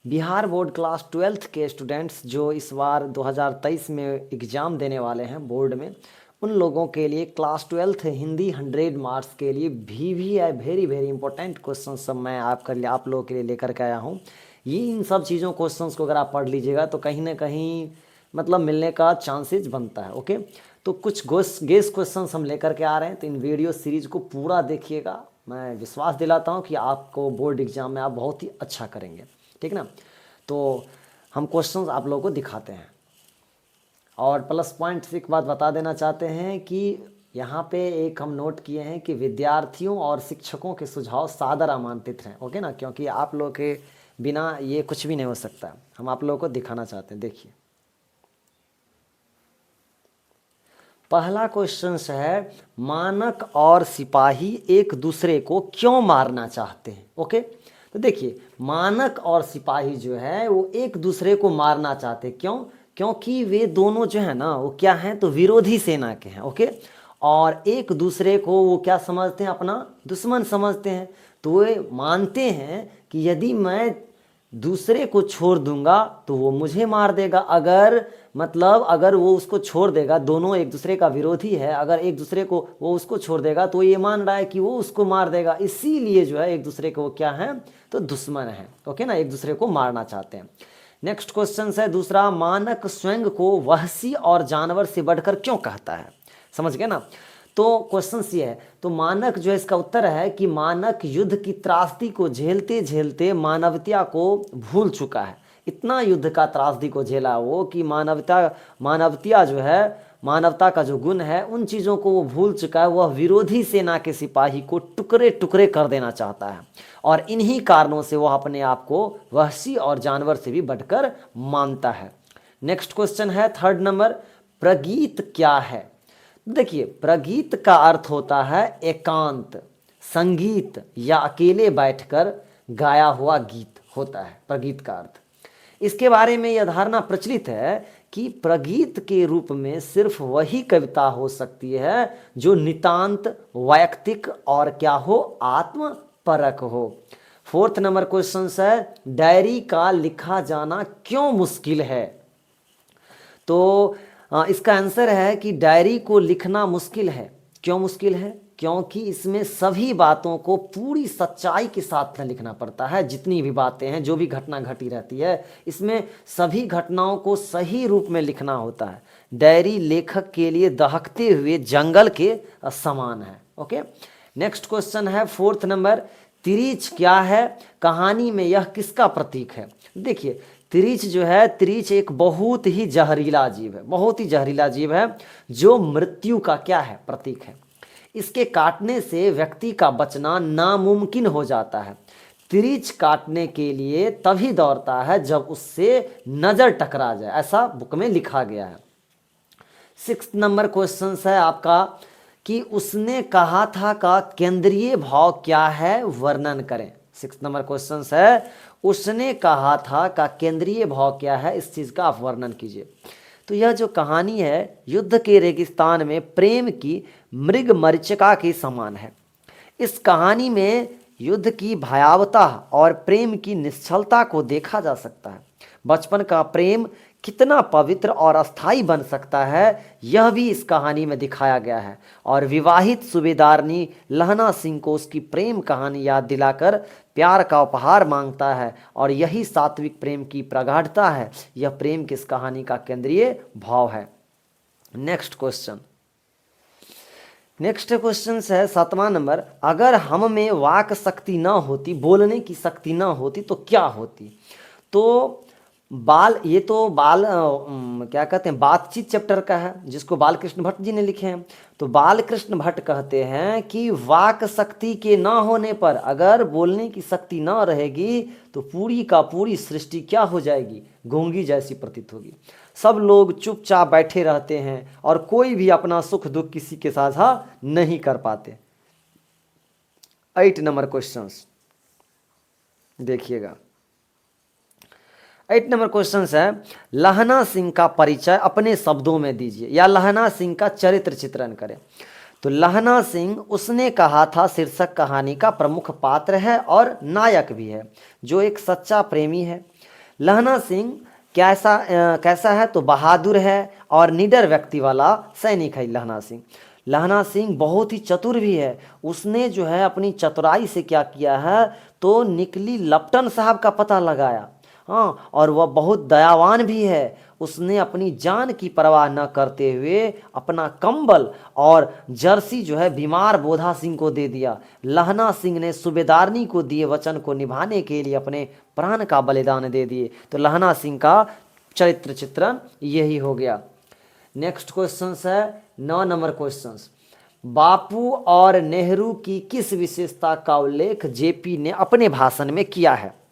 Bihar board class 12th के students जो इस बार 2023 में एग्ज़ाम देने वाले हैं बोर्ड में, उन लोगों के लिए क्लास 12th हिंदी 100 मार्क्स के लिए VVI very very important question सब मैं आप लोगों के लिए लेकर के आया हूँ। ये इन सब चीज़ों क्वेश्चंस को अगर आप पढ़ लीजिएगा तो कहीं ना कहीं मतलब मिलने का चांसेस बनता है। ओके, तो कुछ गेस क्वेश्चंस हम लेकर के आ रहे हैं, तो इन वीडियो सीरीज को पूरा देखिएगा। मैं विश्वास दिलाता हूँ कि आपको बोर्ड एग्जाम में आप बहुत ही अच्छा करेंगे, ठीक ना। तो हम क्वेश्चंस आप लोगों को दिखाते हैं और प्लस पॉइंट से एक बात बता देना चाहते हैं कि यहाँ पे एक हम नोट किए हैं कि विद्यार्थियों और शिक्षकों के सुझाव सादर आमंत्रित हैं। ओके ना, क्योंकि आप लोगों के बिना ये कुछ भी नहीं हो सकता। हम आप लोगों को दिखाना चाहते हैं। देखिए, पहला क्वेश्चन है, मानक और सिपाही एक दूसरे को क्यों मारना चाहते हैं। ओके, तो देखिए, मानक और सिपाही जो है वो एक दूसरे को मारना चाहते हैं। क्यों? क्योंकि वे दोनों जो है ना वो क्या हैं, तो विरोधी सेना के हैं। ओके, और एक दूसरे को वो क्या समझते हैं, अपना दुश्मन समझते हैं। तो वे मानते हैं कि यदि मैं दूसरे को छोड़ दूंगा तो वो मुझे मार देगा। अगर वो उसको छोड़ देगा, दोनों एक दूसरे का विरोधी है, अगर एक दूसरे को वो उसको छोड़ देगा तो ये मान रहा है कि वो उसको मार देगा। इसीलिए जो है एक दूसरे को वो क्या है, तो दुश्मन है। ओके ना, एक दूसरे को मारना चाहते हैं। नेक्स्ट क्वेश्चन है दूसरा, मानक स्वयं को वहशी और जानवर से बढ़कर क्यों कहता है। समझ गए ना। तो क्वेश्चन ये है, तो मानक जो है, इसका उत्तर है कि मानक युद्ध की त्रासदी को झेलते झेलते मानवता को भूल चुका है। इतना युद्ध का त्रासदी को झेला वो कि मानवता जो है, मानवता का जो गुण है, उन चीज़ों को वो भूल चुका है। वह विरोधी सेना के सिपाही को टुकड़े टुकड़े कर देना चाहता है और इन्हीं कारणों से वह अपने आप को वहशी और जानवर से भी बढ़कर मानता है। नेक्स्ट क्वेश्चन है थर्ड नंबर, प्रगीत क्या है। देखिए, प्रगीत का अर्थ होता है एकांत, संगीत या अकेले बैठकर गाया हुआ गीत होता है प्रगीत का अर्थ। इसके बारे में यह धारणा प्रचलित है कि प्रगीत के रूप में सिर्फ वही कविता हो सकती है जो नितांत वैयक्तिक और क्या हो, आत्मपरक हो। फोर्थ नंबर क्वेश्चन है, डायरी का लिखा जाना क्यों मुश्किल है। तो इसका आंसर है कि डायरी को लिखना मुश्किल है। क्यों मुश्किल है? क्योंकि इसमें सभी बातों को पूरी सच्चाई के साथ में लिखना पड़ता है। जितनी भी बातें हैं, जो भी घटना घटी रहती है, इसमें सभी घटनाओं को सही रूप में लिखना होता है। डायरी लेखक के लिए दहकते हुए जंगल के समान है। ओके, नेक्स्ट क्वेश्चन है फोर्थ नंबर, तिरिच क्या है, कहानी में यह किसका प्रतीक है। देखिए, तिरिच जो है, तिरिच एक बहुत ही जहरीला जीव है, बहुत ही जहरीला जीव है जो मृत्यु का क्या है, प्रतीक है। इसके काटने से व्यक्ति का बचना नामुमकिन हो जाता है। तिरिच काटने के लिए तभी दौड़ता है जब उससे नजर टकरा जाए, ऐसा बुक में लिखा गया है। सिक्स नंबर क्वेश्चन है आपका कि उसने कहा था का केंद्रीय भाव क्या है, वर्णन करें। सिक्स नंबर क्वेश्चन है, उसने कहा था का केंद्रीय भाव क्या है, इस चीज का आप वर्णन कीजिए। तो यह जो कहानी है, युद्ध के रेगिस्तान में प्रेम की मृग मरीचिका के समान है। इस कहानी में युद्ध की भयावता और प्रेम की निश्चलता को देखा जा सकता है। बचपन का प्रेम कितना पवित्र और अस्थाई बन सकता है, यह भी इस कहानी में दिखाया गया है। और विवाहित सूबेदारनी लहना सिंह को उसकी प्रेम कहानी याद दिलाकर प्यार का उपहार मांगता है और यही सात्विक प्रेम की प्रगाढ़ता है। यह प्रेम की इस कहानी का केंद्रीय भाव है। नेक्स्ट क्वेश्चन है सातवां नंबर, अगर हम में वाक शक्ति ना होती, बोलने की शक्ति ना होती तो क्या होती। तो ये तो क्या कहते हैं, बातचीत चैप्टर का है, जिसको बाल कृष्ण भट्ट जी ने लिखे हैं। तो बाल कृष्ण भट्ट कहते हैं कि वाक शक्ति के ना होने पर, अगर बोलने की शक्ति ना रहेगी तो पूरी का पूरी सृष्टि क्या हो जाएगी, गूंगी जैसी प्रतीत होगी। सब लोग चुपचाप बैठे रहते हैं और कोई भी अपना सुख दुख किसी के साझा नहीं कर पाते। 8 नंबर क्वेश्चन देखिएगा। 8 नंबर क्वेश्चन है, लहना सिंह का परिचय अपने शब्दों में दीजिए या लहना सिंह का चरित्र चित्रण करें। तो लहना सिंह उसने कहा था शीर्षक कहानी का प्रमुख पात्र है और नायक भी है, जो एक सच्चा प्रेमी है। लहना सिंह कैसा है? तो बहादुर है और निडर व्यक्ति वाला सैनिक है लहना सिंह। लहना सिंह बहुत ही चतुर भी है। उसने जो है अपनी चतुराई से क्या किया है, तो निकली लपटन साहब का पता लगाया। हाँ, और वह बहुत दयावान भी है। उसने अपनी जान की परवाह न करते हुए अपना कंबल और जर्सी जो है बीमार बोधा सिंह को दे दिया। लहना सिंह ने सूबेदारनी को दिए वचन को निभाने के लिए अपने प्राण का बलिदान दे दिए। तो लहना सिंह का चरित्र चित्रण यही हो गया। नेक्स्ट क्वेश्चन है 9 नंबर क्वेश्चन, बापू और नेहरू की किस विशेषता का उल्लेख जेपी ने अपने भाषण में किया है?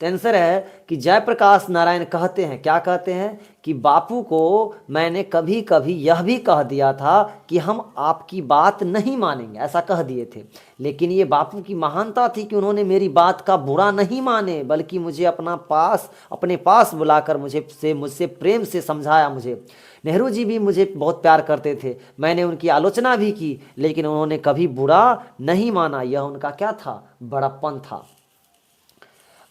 तो आंसर है कि जयप्रकाश नारायण कहते हैं, क्या कहते हैं कि बापू को मैंने कभी कभी यह भी कह दिया था कि हम आपकी बात नहीं मानेंगे, ऐसा कह दिए थे। लेकिन ये बापू की महानता थी कि उन्होंने मेरी बात का बुरा नहीं माने, बल्कि मुझे अपने पास बुलाकर मुझसे प्रेम से समझाया मुझे। नेहरू जी भी मुझे बहुत प्यार करते थे, मैंने उनकी आलोचना भी की, लेकिन उन्होंने कभी बुरा नहीं माना। यह उनका क्या था? बड़प्पन था।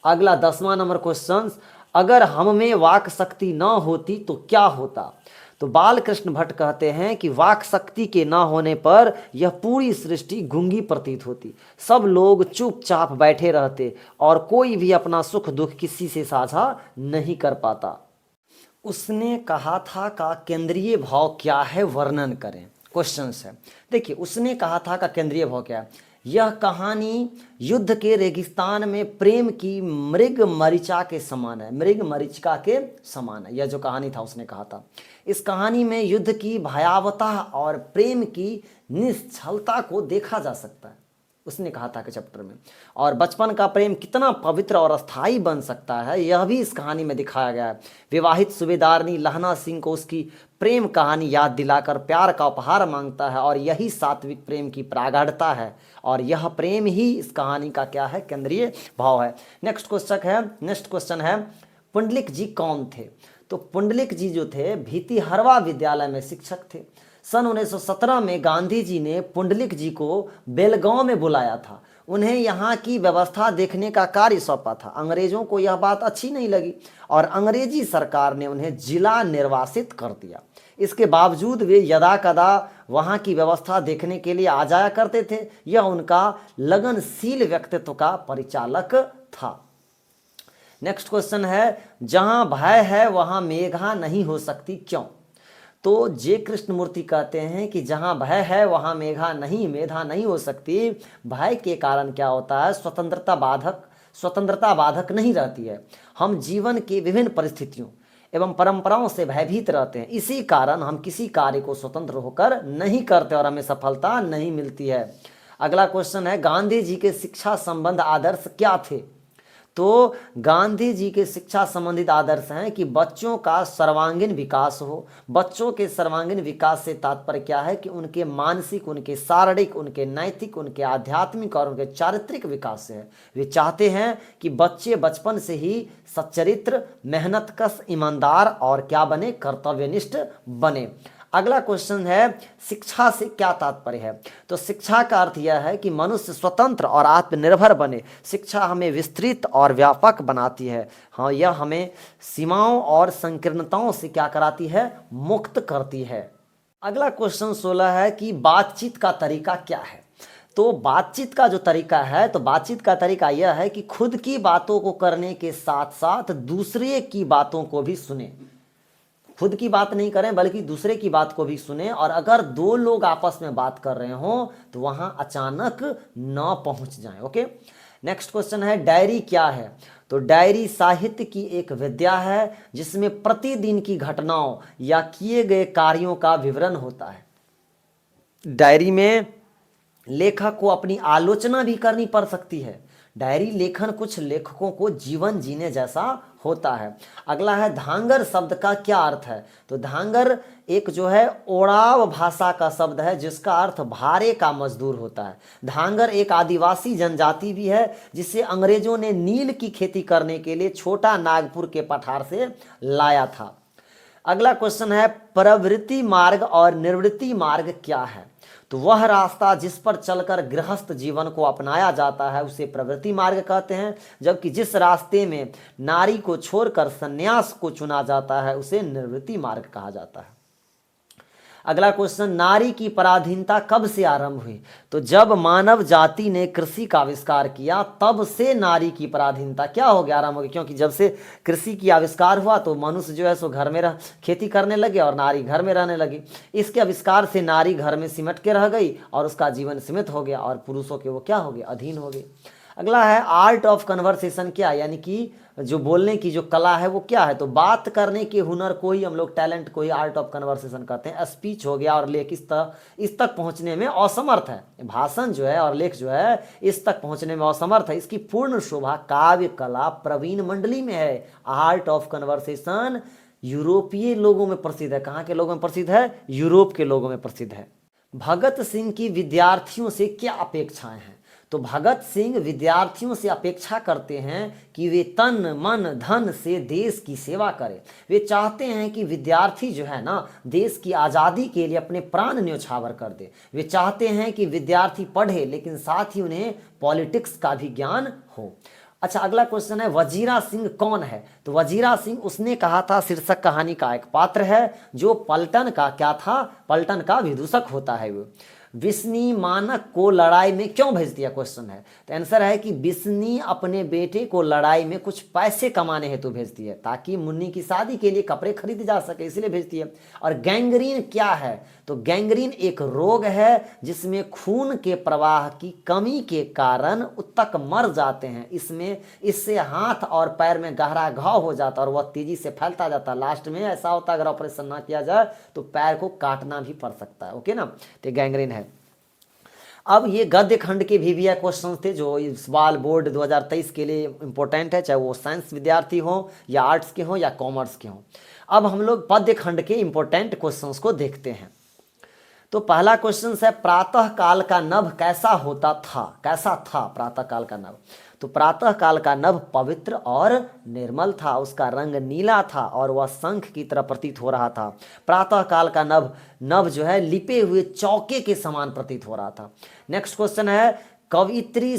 अगला 10वां नंबर क्वेश्चन, अगर हम में वाक शक्ति न होती तो क्या होता? तो बालकृष्ण भट्ट कहते हैं कि वाक शक्ति के न होने पर यह पूरी सृष्टि गूंगी प्रतीत होती। सब लोग चुपचाप बैठे रहते और कोई भी अपना सुख दुख किसी से साझा नहीं कर पाता। उसने कहा था का केंद्रीय भाव क्या है, वर्णन करें। क्वेश्चन है, देखिए उसने कहा था का केंद्रीय भाव क्या है? यह कहानी युद्ध के रेगिस्तान में प्रेम की मृग मरीचिका के समान है। मृग मरीचिका के समान है, यह जो कहानी था उसने कहा था। इस कहानी में युद्ध की भयावहता और प्रेम की निश्चलता को देखा जा सकता है, उसने कहा था कि चैप्टर में। और बचपन का प्रेम कितना पवित्र और अस्थायी बन सकता है, यह भी इस कहानी में दिखाया गया है। विवाहित सूबेदारनी लहना सिंह को उसकी प्रेम कहानी याद दिलाकर प्यार का उपहार मांगता है, और यही सात्विक प्रेम की प्रागाढ़ता है, और यह प्रेम ही इस कहानी का क्या है? केंद्रीय भाव है। नेक्स्ट क्वेश्चन है पुंडलिक जी कौन थे? तो पुंडलिक जी जो थे भीतिहरवा विद्यालय में शिक्षक थे। सन 1917 में गांधी जी ने पुंडलिक जी को बेलगांव में बुलाया था, उन्हें यहाँ की व्यवस्था देखने का कार्य सौंपा था। अंग्रेजों को यह बात अच्छी नहीं लगी और अंग्रेजी सरकार ने उन्हें जिला निर्वासित कर दिया। इसके बावजूद वे यदा कदा वहाँ की व्यवस्था देखने के लिए आ जाया करते थे। यह उनका लगनशील व्यक्तित्व का परिचालक था। नेक्स्ट क्वेश्चन है, जहाँ भय है वहाँ मेघा नहीं हो सकती, क्यों? तो जे कृष्णमूर्ति कहते हैं कि जहाँ भय है वहाँ मेधा नहीं हो सकती। भय के कारण क्या होता है? स्वतंत्रता बाधक नहीं रहती है। हम जीवन के विभिन्न परिस्थितियों एवं परंपराओं से भयभीत रहते हैं, इसी कारण हम किसी कार्य को स्वतंत्र होकर नहीं करते और हमें सफलता नहीं मिलती है। अगला क्वेश्चन है, गांधी जी के शिक्षा संबंध आदर्श क्या थे? तो गांधी जी के शिक्षा संबंधित आदर्श हैं कि बच्चों का सर्वांगीण विकास हो। बच्चों के सर्वांगीण विकास से तात्पर्य क्या है? कि उनके मानसिक, उनके शारीरिक, उनके नैतिक, उनके आध्यात्मिक और उनके चारित्रिक विकास से है। वे चाहते हैं कि बच्चे बचपन से ही सच्चरित्र, मेहनतकश, ईमानदार और क्या बने? कर्तव्यनिष्ठ बने। अगला क्वेश्चन है, शिक्षा से क्या तात्पर्य है? तो शिक्षा का अर्थ यह है कि मनुष्य स्वतंत्र और आत्मनिर्भर बने। शिक्षा हमें विस्तृत और व्यापक बनाती है। हाँ, यह हमें सीमाओं और संकीर्णताओं से क्या कराती है? मुक्त करती है। अगला क्वेश्चन 16 है कि बातचीत का तरीका क्या है? तो बातचीत का जो तरीका है, तो बातचीत का तरीका यह है कि खुद की बातों को करने के साथ साथ दूसरे की बातों को भी सुने। खुद की बात नहीं करें बल्कि दूसरे की बात को भी सुने, और अगर दो लोग आपस में बात कर रहे हों तो वहां अचानक न पहुंच जाएं। ओके, नेक्स्ट क्वेश्चन है, डायरी क्या है? तो डायरी साहित्य की एक विद्या है जिसमें प्रतिदिन की घटनाओं या किए गए कार्यों का विवरण होता है। डायरी में लेखक को अपनी आलोचना भी करनी पड़ सकती है। डायरी लेखन कुछ लेखकों को जीवन जीने जैसा होता है। अगला है, धांगर शब्द का क्या अर्थ है? तो धांगर एक जो है ओराव भाषा का शब्द है जिसका अर्थ भारे का मजदूर होता है। धांगर एक आदिवासी जनजाति भी है जिसे अंग्रेजों ने नील की खेती करने के लिए छोटा नागपुर के पठार से लाया था। अगला क्वेश्चन है, प्रवृत्ति मार्ग और निवृत्ति मार्ग क्या है? तो वह रास्ता जिस पर चलकर गृहस्थ जीवन को अपनाया जाता है उसे प्रवृत्ति मार्ग कहते हैं, जबकि जिस रास्ते में नारी को छोड़कर संन्यास को चुना जाता है उसे निवृत्ति मार्ग कहा जाता है। अगला क्वेश्चन, नारी की पराधीनता कब से आरंभ हुई? तो जब मानव जाति ने कृषि का आविष्कार किया तब से नारी की पराधीनता क्या हो गया, आरंभ हो गया। क्योंकि जब से कृषि की आविष्कार हुआ तो मनुष्य जो है सो घर में खेती करने लगे और नारी घर में रहने लगी। इसके आविष्कार से नारी घर में सिमट के रह गई और उसका जीवन सीमित हो गया और पुरुषों के वो क्या हो गए, अधीन हो गए। अगला है आर्ट ऑफ कन्वर्सेशन, क्या यानी कि जो बोलने की जो कला है वो क्या है? तो बात करने के हुनर को ही हम लोग टैलेंट को ही आर्ट ऑफ कन्वर्सेशन कहते हैं। स्पीच हो गया और लेख इस तक पहुंचने में असमर्थ है। भाषण जो है और लेख जो है इस तक पहुंचने में असमर्थ है। इसकी पूर्ण शोभा काव्य कला प्रवीण मंडली में है। आर्ट ऑफ कन्वर्सेशन यूरोपीय लोगों में प्रसिद्ध है। कहाँ के लोगों में प्रसिद्ध है? यूरोप के लोगों में प्रसिद्ध है। भगत सिंह की विद्यार्थियों से क्या अपेक्षाएं हैं? तो भगत सिंह विद्यार्थियों से अपेक्षा करते हैं कि वे तन मन धन से देश की सेवा करें। वे चाहते हैं कि विद्यार्थी जो है ना देश की आज़ादी के लिए अपने प्राण न्यौछावर कर दे। वे चाहते हैं कि विद्यार्थी पढ़े लेकिन साथ ही उन्हें पॉलिटिक्स का भी ज्ञान हो। अच्छा, अगला क्वेश्चन है वजीरा सिंह कौन है? तो वजीरा सिंह उसने कहा था शीर्षक कहानी का एक पात्र है जो पलटन का क्या था, पलटन का विदूषक होता है। वो बिस्नी मानक को लड़ाई में क्यों भेज दिया, क्वेश्चन है। तो आंसर है कि बिस्नी अपने बेटे को लड़ाई में कुछ पैसे कमाने हेतु भेज दिए ताकि मुन्नी की शादी के लिए कपड़े खरीदे जा सके, इसलिए भेज दिए। और गैंग्रीन क्या है? तो गैंग्रीन एक रोग है जिसमें खून के प्रवाह की कमी के कारण ऊतक मर जाते हैं। इससे हाथ और पैर में गहरा घाव हो जाता है और वह तेजी से फैलता जाता है। लास्ट में ऐसा होता है अगर ऑपरेशन ना किया जाए तो पैर को काटना भी पड़ सकता है। ओके ना, तो गैंग्रीन है। अब ये गद्य खंड के भी क्वेश्चन थे जो इस बाल बोर्ड 2023 के लिए इंपॉर्टेंट है, चाहे वो साइंस विद्यार्थी हो या आर्ट्स के हो या कॉमर्स के हो। अब हम लोग पद्य खंड के इंपॉर्टेंट क्वेश्चंस को देखते हैं। तो पहला क्वेश्चन है प्रातः काल का नभ कैसा होता था? कैसा था प्रातः काल का नभ? तो प्रातः काल का नभ पवित्र और निर्मल था। उसका रंग नीला था और वह शंख की तरह प्रतीत हो रहा था। प्रातः काल का नभ जो है लिपे हुए चौके के समान प्रतीत हो रहा था। नेक्स्ट क्वेश्चन है कवित्री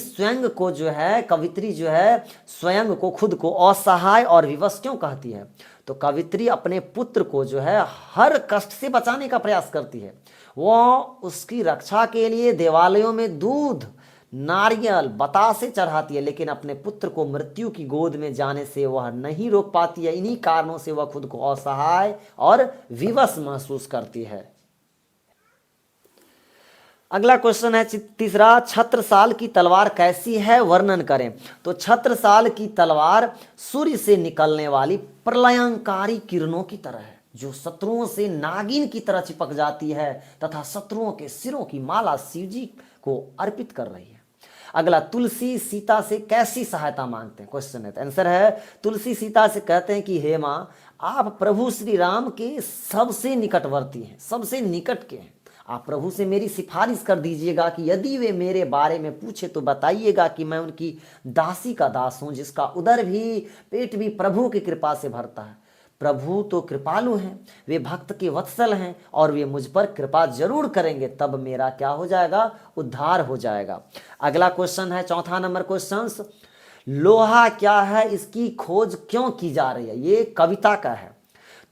जो है स्वयं को खुद को असहाय और विवश क्यों कहती है? तो कवित्री अपने पुत्र को जो है हर कष्ट से बचाने का प्रयास करती है। वह उसकी रक्षा के लिए देवालयों में दूध नारियल बतासे चढ़ाती है, लेकिन अपने पुत्र को मृत्यु की गोद में जाने से वह नहीं रोक पाती है। इन्हीं कारणों से वह खुद को असहाय और विवश महसूस करती है। अगला क्वेश्चन है तीसरा, छत्रसाल की तलवार कैसी है, वर्णन करें। तो छत्रसाल की तलवार सूर्य से निकलने वाली प्रलयंकारी किरणों की तरह है जो शत्रुओं से नागिन की तरह चिपक जाती है तथा शत्रुओं के सिरों की माला शिवजी को अर्पित कर रही है। अगला, तुलसी सीता से कैसी सहायता मांगते हैं, क्वेश्चन है। तो आंसर है तुलसी सीता से कहते हैं कि हे माँ, आप प्रभु श्री राम के सबसे निकटवर्ती हैं, सबसे निकट के हैं। आप प्रभु से मेरी सिफारिश कर दीजिएगा कि यदि वे मेरे बारे में पूछे तो बताइएगा कि मैं उनकी दासी का दास हूँ जिसका उदर भी पेट भी प्रभु की कृपा से भरता है। प्रभु तो कृपालु हैं, वे भक्त के वत्सल हैं और वे मुझ पर कृपा जरूर करेंगे, तब मेरा क्या हो जाएगा, उद्धार हो जाएगा। अगला क्वेश्चन है चौथा नंबर क्वेश्चन, लोहा क्या है, इसकी खोज क्यों की जा रही है? ये कविता का है।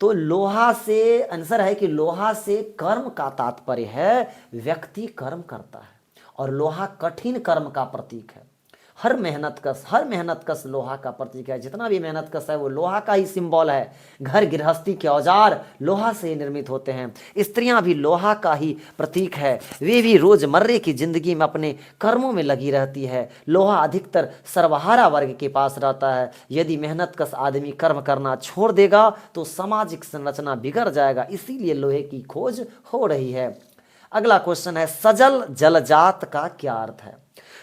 तो लोहा से आंसर है कि लोहा से कर्म का तात्पर्य है व्यक्ति कर्म करता है और लोहा कठिन कर्म का प्रतीक है। हर मेहनत कश लोहा का प्रतीक है। जितना भी मेहनत कश है वो लोहा का ही सिंबल है। घर गृहस्थी के औजार लोहा से निर्मित होते हैं। स्त्रियां भी लोहा का ही प्रतीक है। वे भी रोजमर्रे की जिंदगी में अपने कर्मों में लगी रहती है। लोहा अधिकतर सर्वहारा वर्ग के पास रहता है। यदि मेहनत कश आदमी कर्म करना छोड़ देगा तो सामाजिक संरचना बिगड़ जाएगा, इसीलिए लोहे की खोज हो रही है। अगला क्वेश्चन है सजल जलजात का क्या अर्थ है?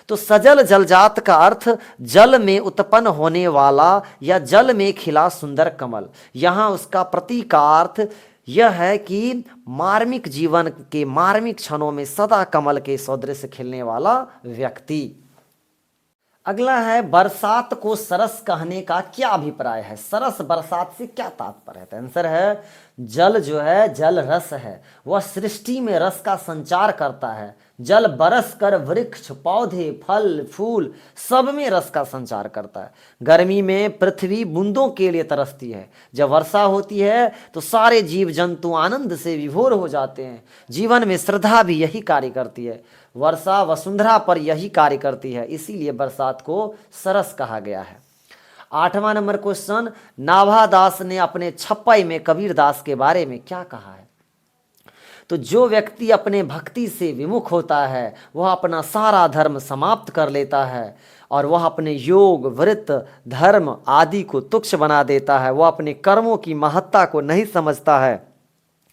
तो सजल जलजात का अर्थ जल में उत्पन्न होने वाला या जल में खिला सुंदर कमल। यहाँ उसका प्रतीकार्थ यह है कि मार्मिक जीवन के मार्मिक क्षणों में सदा कमल के सदृश खिलने वाला व्यक्ति। अगला है बरसात को सरस कहने का क्या अभिप्राय है। सरस बरसात से क्या तात्पर्य है। तो आंसर है जल जो है, जल रस है, वह सृष्टि में रस का संचार करता है। जल बरस कर वृक्ष, पौधे, फल, फूल सब में रस का संचार करता है। गर्मी में पृथ्वी बूंदों के लिए तरसती है। जब वर्षा होती है तो सारे जीव जंतु आनंद से विभोर हो जाते हैं। जीवन में श्रद्धा भी यही कार्य करती है। वर्षा वसुंधरा पर यही कार्य करती है, इसीलिए बरसात को सरस कहा गया है। 8वां नंबर क्वेश्चन, नाभादास ने अपने छप्पई में कबीरदास के बारे में क्या कहा है। तो जो व्यक्ति अपने भक्ति से विमुख होता है वह अपना सारा धर्म समाप्त कर लेता है और वह अपने योग, व्रत, धर्म आदि को तुच्छ बना देता है। वह अपने कर्मों की महत्ता को नहीं समझता है।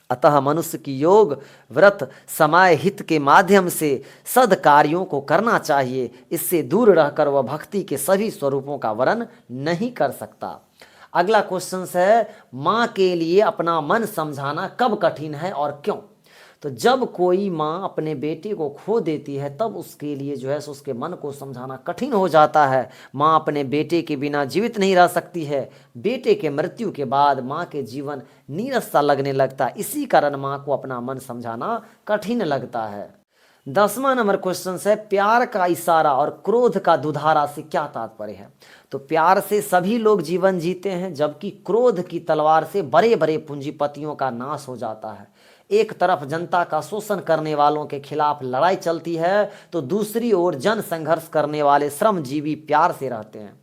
अतः मनुष्य की योग, व्रत, समय हित के माध्यम से सद कार्यों को करना चाहिए। इससे दूर रहकर वह भक्ति के सभी स्वरूपों का वर्णन नहीं कर सकता। अगला क्वेश्चन है, माँ के लिए अपना मन समझाना कब कठिन है और क्यों। तो जब कोई माँ अपने बेटे को खो देती है तब उसके लिए जो है सो उसके मन को समझाना कठिन हो जाता है। माँ अपने बेटे के बिना जीवित नहीं रह सकती है। बेटे के मृत्यु के बाद माँ के जीवन नीरस सा लगने लगता है। इसी कारण माँ को अपना मन समझाना कठिन लगता है। 10वां नंबर क्वेश्चन है, प्यार का इशारा और क्रोध का दुधारा से क्या तात्पर्य है। तो प्यार से सभी लोग जीवन जीते हैं, जबकि क्रोध की तलवार से बड़े बड़े पूंजीपतियों का नाश हो जाता है। एक तरफ जनता का शोषण करने वालों के खिलाफ लड़ाई चलती है तो दूसरी ओर जन संघर्ष करने वाले श्रमजीवी प्यार से रहते हैं।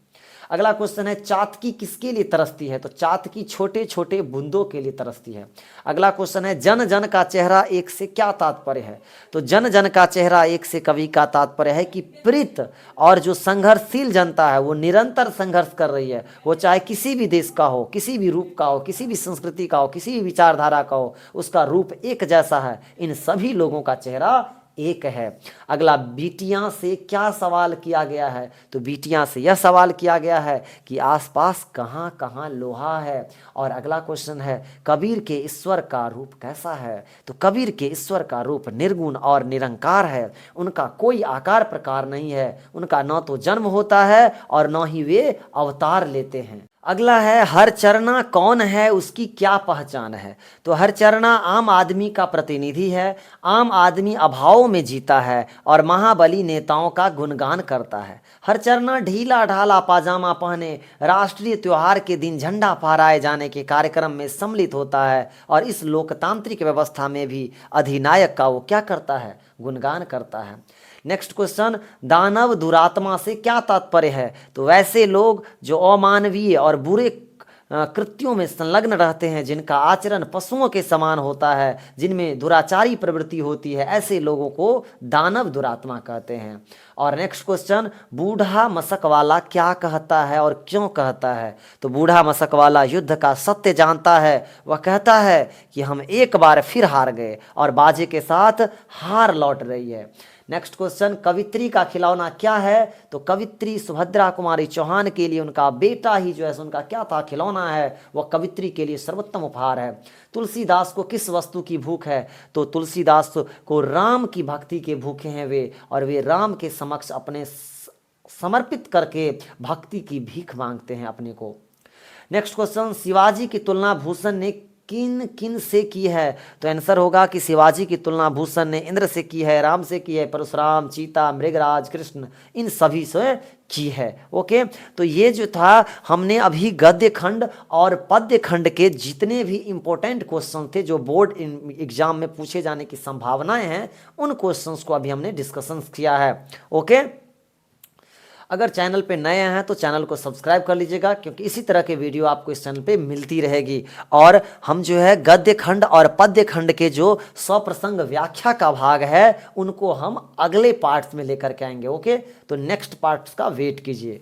अगला क्वेश्चन है, चातकी किसके लिए तरसती है। तो चातकी छोटे छोटे बूंदों के लिए तरसती है। अगला क्वेश्चन है, जन जन का चेहरा एक से क्या तात्पर्य है। तो जन जन का चेहरा एक से कवि का तात्पर्य है कि प्रीत और जो संघर्षशील जनता है वो निरंतर संघर्ष कर रही है। वो चाहे किसी भी देश का हो, किसी भी रूप का हो, किसी भी संस्कृति का हो, किसी भी विचारधारा का हो, उसका रूप एक जैसा है। इन सभी लोगों का चेहरा एक है। अगला, बिटियां से क्या सवाल किया गया है। तो बिटियां से यह सवाल किया गया है कि आसपास कहाँ कहाँ लोहा है। और अगला क्वेश्चन है, कबीर के ईश्वर का रूप कैसा है। तो कबीर के ईश्वर का रूप निर्गुण और निरंकार है। उनका कोई आकार प्रकार नहीं है। उनका न तो जन्म होता है और न ही वे अवतार लेते हैं। अगला है, हरचरणा कौन है, उसकी क्या पहचान है। तो हरचरणा आम आदमी का प्रतिनिधि है। आम आदमी अभावों में जीता है और महाबली नेताओं का गुणगान करता है। हरचरणा ढीला ढाला पाजामा पहने राष्ट्रीय त्योहार के दिन झंडा फहराए जाने के कार्यक्रम में सम्मिलित होता है और इस लोकतांत्रिक व्यवस्था में भी अधिनायक का वो क्या करता है, गुणगान करता है। नेक्स्ट क्वेश्चन, दानव दुरात्मा से क्या तात्पर्य है। तो वैसे लोग जो अमानवीय और बुरे कृत्यों में संलग्न रहते हैं, जिनका आचरण पशुओं के समान होता है, जिनमें दुराचारी प्रवृत्ति होती है, ऐसे लोगों को दानव दुरात्मा कहते हैं। और नेक्स्ट क्वेश्चन, बूढ़ा मशक वाला क्या कहता है और क्यों कहता है। तो बूढ़ा मशक वाला युद्ध का सत्य जानता है। वह कहता है कि हम एक बार फिर हार गए और बाजे के साथ हार लौट रही है। नेक्स्ट क्वेश्चन, कवित्री का खिलौना क्या है। तो कवित्री सुभद्रा कुमारी चौहान के लिए उनका बेटा ही जो है उनका क्या था, खिलौना है। वह कवित्री के लिए सर्वोत्तम उपहार है। तुलसीदास को किस वस्तु की भूख है। तो तुलसीदास को राम की भक्ति के भूखे हैं वे, और वे राम के समक्ष अपने समर्पित करके भक्ति की भीख मांगते हैं अपने को। नेक्स्ट क्वेश्चन, शिवाजी की तुलना भूषण ने किन किन से की है। तो आंसर होगा कि शिवाजी की तुलना भूषण ने इंद्र से की है, राम से की है, परशुराम, चीता, मृगराज, कृष्ण, इन सभी से की है। ओके, तो ये जो था हमने अभी गद्य खंड और पद्य खंड के जितने भी इंपॉर्टेंट क्वेश्चन थे जो बोर्ड एग्जाम में पूछे जाने की संभावनाएं हैं, उन क्वेश्चंस को अभी हमने डिस्कशन किया है। ओके, अगर चैनल पे नए हैं तो चैनल को सब्सक्राइब कर लीजिएगा, क्योंकि इसी तरह के वीडियो आपको इस चैनल पे मिलती रहेगी। और हम जो है गद्य खंड और पद्य खंड के जो स्वप्रसंग व्याख्या का भाग है उनको हम अगले पार्ट्स में लेकर के आएंगे। ओके, तो नेक्स्ट पार्ट्स का वेट कीजिए।